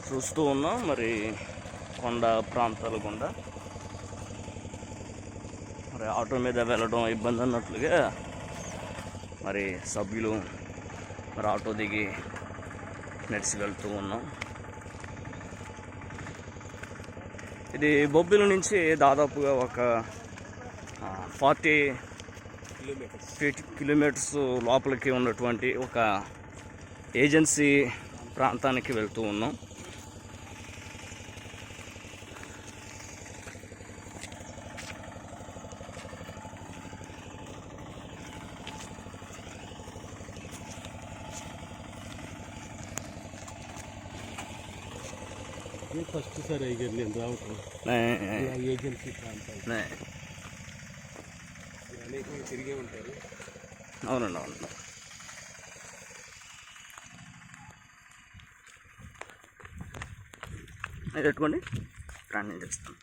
చూస్తూ ఉన్నాం. మరి కొండ ప్రాంతాల గుండా మరి ఆటో మీద వెళ్ళడం ఇబ్బంది అన్నట్లుగా మరి సభ్యులు మరి ఆటో దిగి నడిచి వెళ్తూ ఉన్నాం. ఇది బొబ్బిలి నుంచి దాదాపుగా ఒక 40 కిలోమీటర్స్ లోపలికి ఉన్నటువంటి ఒక ఏజెన్సీ ప్రాంతానికి వెళ్తూ ఉన్నాం. ఫస్ట్ సార్ అయ్యారు నేను రావటం ఏజెన్సీ ప్రాంతాలు అనేక తిరిగే ఉంటారు. అవునండి, అవును. పెట్టుకోండి, ప్రాణం చేస్తాను.